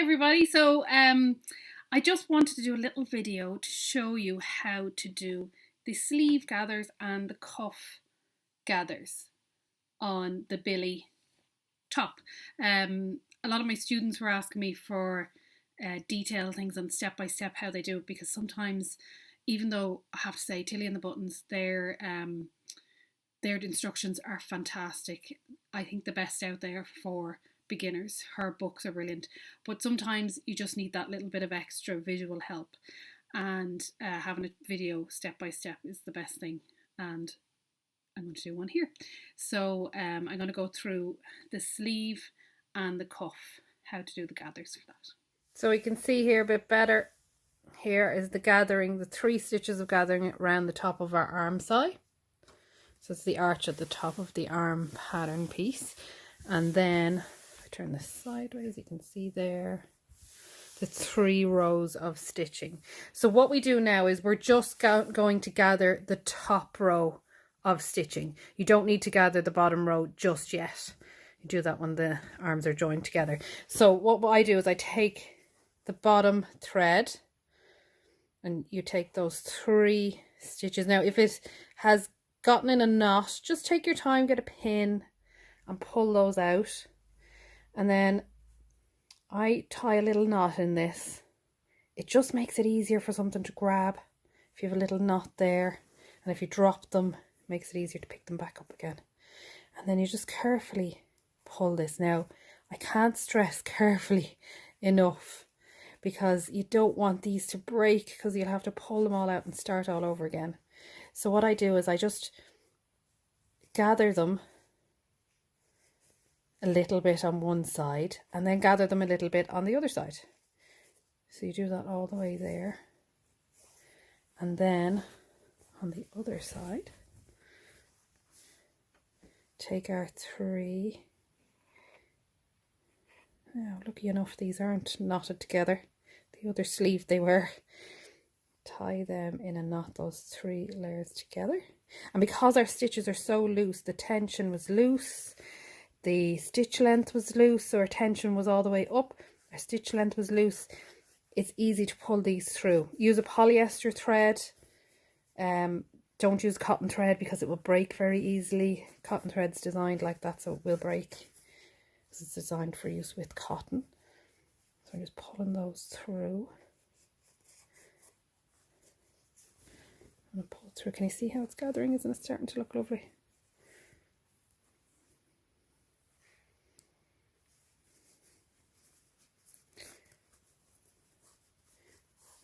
everybody. So I just wanted to do a little video to show you how to do the sleeve gathers and the cuff gathers on the Billie top. A lot of my students were asking me for detailed things on step by step how they do it, because sometimes, even though I have to say Tilly and the Buttons, their instructions are fantastic. I think the best out there for beginners. Her books are brilliant, but sometimes you just need that little bit of extra visual help, and having a video step by step is the best thing. And I'm going to do one here. So I'm going to go through the sleeve and the cuff, how to do the gathers for that. So we can see here a bit better. Here is the gathering, the 3 stitches of gathering around the top of our arm side. So it's the arch at the top of the arm pattern piece. And then if I turn this sideways, you can see there the 3 rows of stitching. So what we do now is we're just going to gather the top row of stitching. You don't need to gather the bottom row just yet. You do that when the arms are joined together. So what I do is I take the bottom thread and you take those 3 stitches. Now if it has gotten in a knot, just take your time, get a pin and pull those out. And then I tie a little knot in this. It just makes it easier for something to grab if you have a little knot there, and if you drop them, it makes it easier to pick them back up again. And then you just carefully pull this. Now I can't stress carefully enough, because you don't want these to break, because you'll have to pull them all out and start all over again. So what I do is I just gather them a little bit on one side and then gather them a little bit on the other side. So you do that all the way there. And then on the other side, take our 3. Now, lucky enough these aren't knotted together. The other sleeve they were. Tie them in a knot, those 3 layers together. And because our stitches are so loose, the tension was loose, the stitch length was loose, so our tension was all the way up, our stitch length was loose. It's easy to pull these through. Use a polyester thread. Don't use cotton thread because it will break very easily. Cotton thread's designed like that, so it will break. This is designed for use with cotton. So I'm just pulling those through. I'm going to pull through. Can you see how it's gathering? Isn't it starting to look lovely?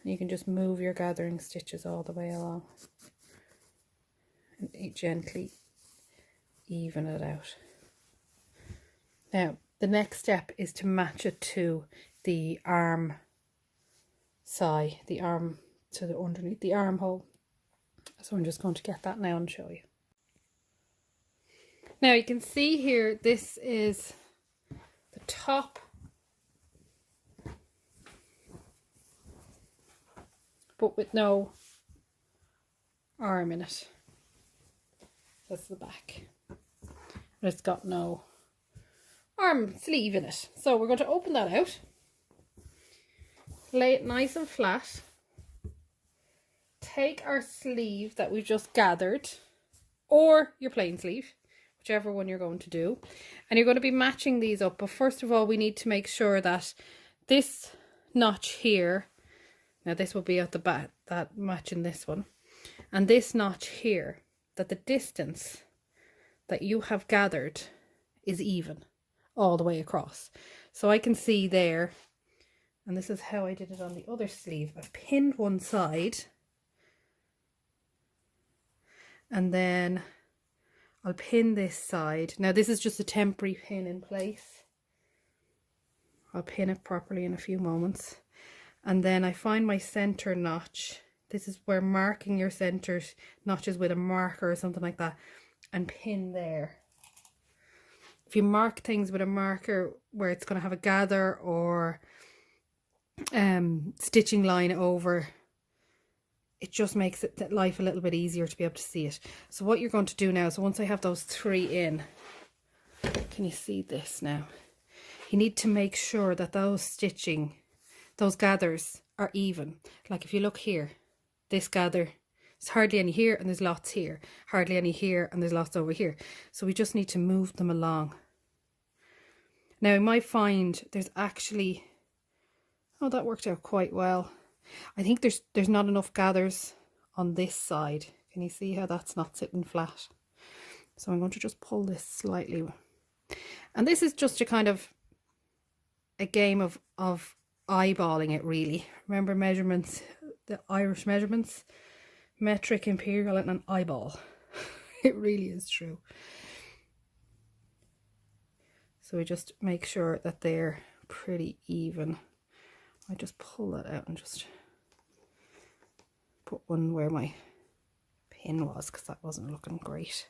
And you can just move your gathering stitches all the way along and gently even it out. Now the next step is to match it to the arm side, the arm to the underneath the armhole. So I'm just going to get that now and show you. Now you can see here, this is the top, but with no arm in it. That's the back. And it's got no arm sleeve in it. So we're going to open that out, lay it nice and flat, take our sleeve that we've just gathered, or your plain sleeve, whichever one you're going to do, and you're going to be matching these up. But first of all, we need to make sure that this notch here, now this will be at the back, that matching this one, and this notch here, that the distance that you have gathered is even all the way across. So I can see there, and this is how I did it on the other sleeve. I've pinned one side, and then I'll pin this side. Now this is just a temporary pin in place. I'll pin it properly in a few moments. And then I find my center notch. This is where marking your center notches with a marker or something like that, and pin there. If you mark things with a marker where it's going to have a gather or stitching line over, it just makes it life a little bit easier to be able to see it. So what you're going to do now is, once I have those 3 in, can you see this now? you need to make sure that those gathers are even. Like if you look here, this gather, there's hardly any here and there's lots here, hardly any here and there's lots over here. So we just need to move them along. Now you might find there's actually, oh, that worked out quite well. I think there's not enough gathers on this side. Can you see how that's not sitting flat? So I'm going to just pull this slightly. And this is just a kind of a game of eyeballing it, really. Remember measurements, the Irish measurements? Metric, imperial and an eyeball. It really is true. So we just make sure that they're pretty even. I just pull that out and just put one where my pin was, because that wasn't looking great.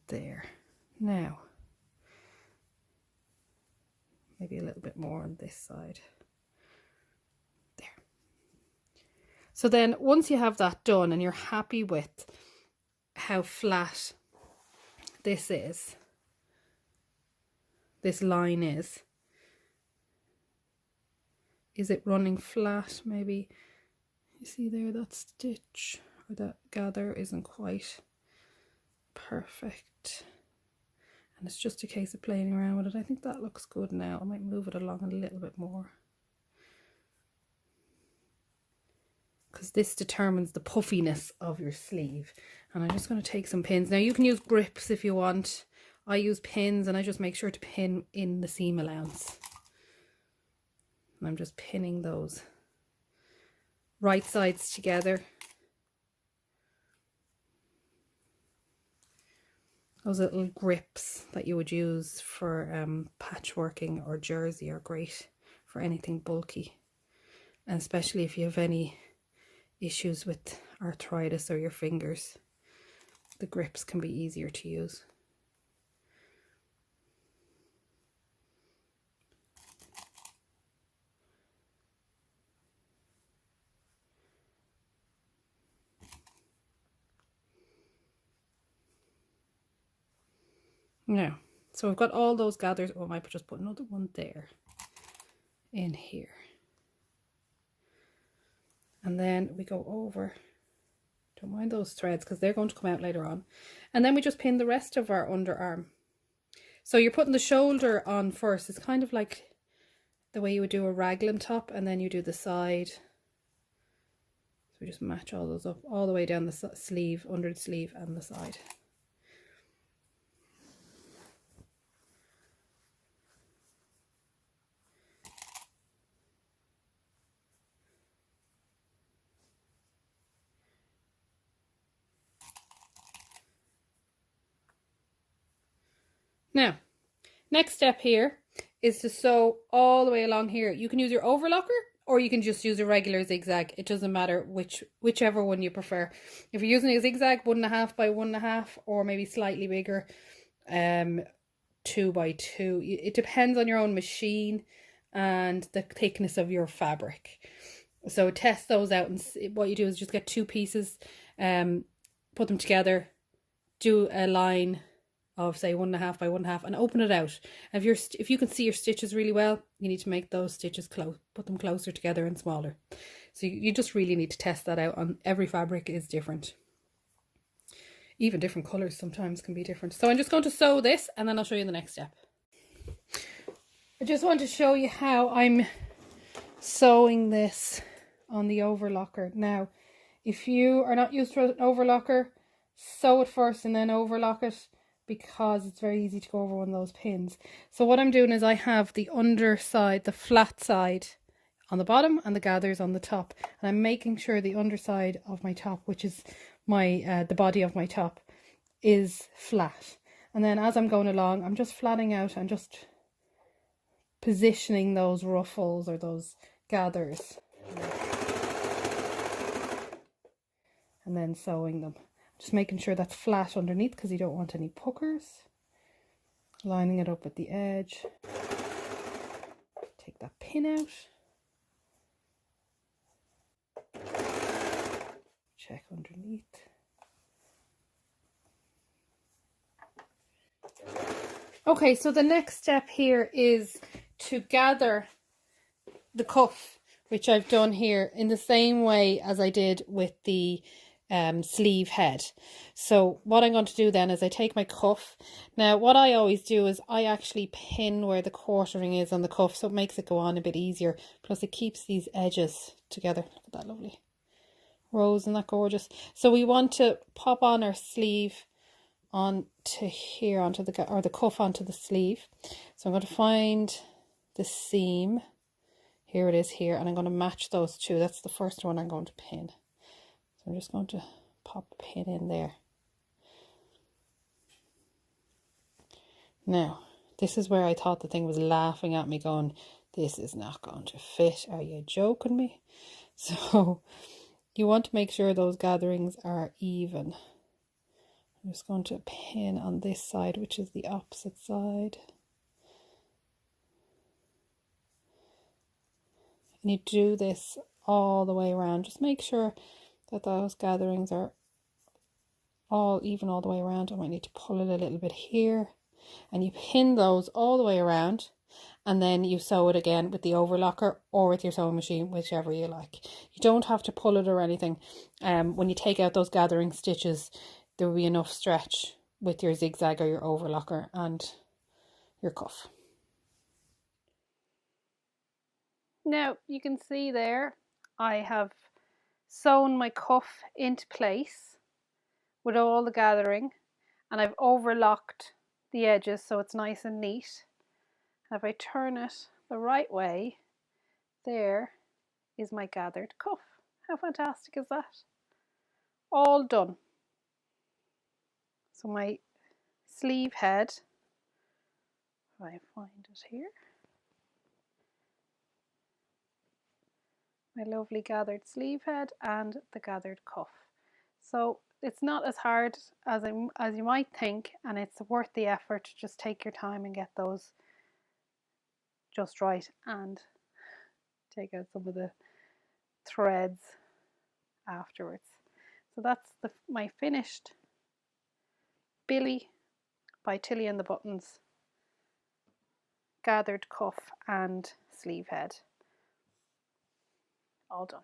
There. Now, maybe a little bit more on this side. There. So then once you have that done and you're happy with how flat this line is it running flat? Maybe you see there that stitch or that gather isn't quite perfect, and it's just a case of playing around with it. I think that looks good now. I might move it along a little bit more, because this determines the puffiness of your sleeve. And I'm just going to take some pins. Now you can use grips if you want. I use pins, and I just make sure to pin in the seam allowance. And I'm just pinning those right sides together. Those little grips that you would use for patchworking or jersey are great for anything bulky. And especially if you have any issues with arthritis or your fingers, the grips can be easier to use. Now, so I've got all those gathers. Oh, I might just put another one there in here. And then we go over, don't mind those threads because they're going to come out later on. And then we just pin the rest of our underarm. So you're putting the shoulder on first. It's kind of like the way you would do a raglan top, and then you do the side. So we just match all those up all the way down the sleeve, under the sleeve and the side. Now, next step here is to sew all the way along here. You can use your overlocker, or you can just use a regular zigzag. It doesn't matter whichever one you prefer. If you're using a zigzag, 1.5 by 1.5, or maybe slightly bigger, 2 by 2. It depends on your own machine and the thickness of your fabric. So test those out, and what you do is just get 2 pieces, put them together, do a line of say 1.5 by 1.5 and open it out. If you can see your stitches really well, you need to make those stitches close, put them closer together and smaller. So you just really need to test that out. On every fabric is different. Even different colors sometimes can be different. So I'm just going to sew this, and then I'll show you the next step. I just want to show you how I'm sewing this on the overlocker. Now, if you are not used to an overlocker, sew it first and then overlock it, because it's very easy to go over one of those pins. So what I'm doing is I have the underside, the flat side on the bottom and the gathers on the top, and I'm making sure the underside of my top, which is my the body of my top, is flat. And then as I'm going along, I'm just flattening out and just positioning those ruffles or those gathers, and then sewing them. Just making sure that's flat underneath because you don't want any puckers. Lining it up at the edge. Take that pin out. Check underneath. Okay, so the next step here is to gather the cuff, which I've done here in the same way as I did with the sleeve head. So what I'm going to do then is I take my cuff. Now what I always do is I actually pin where the quartering is on the cuff, so it makes it go on a bit easier. Plus it keeps these edges together. Look at that lovely rose, isn't that gorgeous? So we want to pop on our sleeve onto here, onto the, or the cuff onto the sleeve. So I'm going to find the seam. Here it is here, and I'm going to match those two. That's the first one I'm going to pin. So I'm just going to pop a pin in there. Now, this is where I thought the thing was laughing at me going, this is not going to fit. Are you joking me? So you want to make sure those gatherings are even. I'm just going to pin on this side, which is the opposite side. And you do this all the way around. Just make sure that those gatherings are all even all the way around. I might need to pull it a little bit here. And you pin those all the way around. And then you sew it again with the overlocker or with your sewing machine, whichever you like. You don't have to pull it or anything. When you take out those gathering stitches, there will be enough stretch with your zigzag or your overlocker and your cuff. Now you can see there I have sewn my cuff into place with all the gathering, and I've overlocked the edges so it's nice and neat. And if I turn it the right way, there is my gathered cuff. How fantastic is that? All done. So my sleeve head, if I find it here, my lovely gathered sleeve head and the gathered cuff. So it's not as hard as you might think, and it's worth the effort to just take your time and get those just right and take out some of the threads afterwards. So that's my finished Billie by Tilly and the Buttons gathered cuff and sleeve head. All done.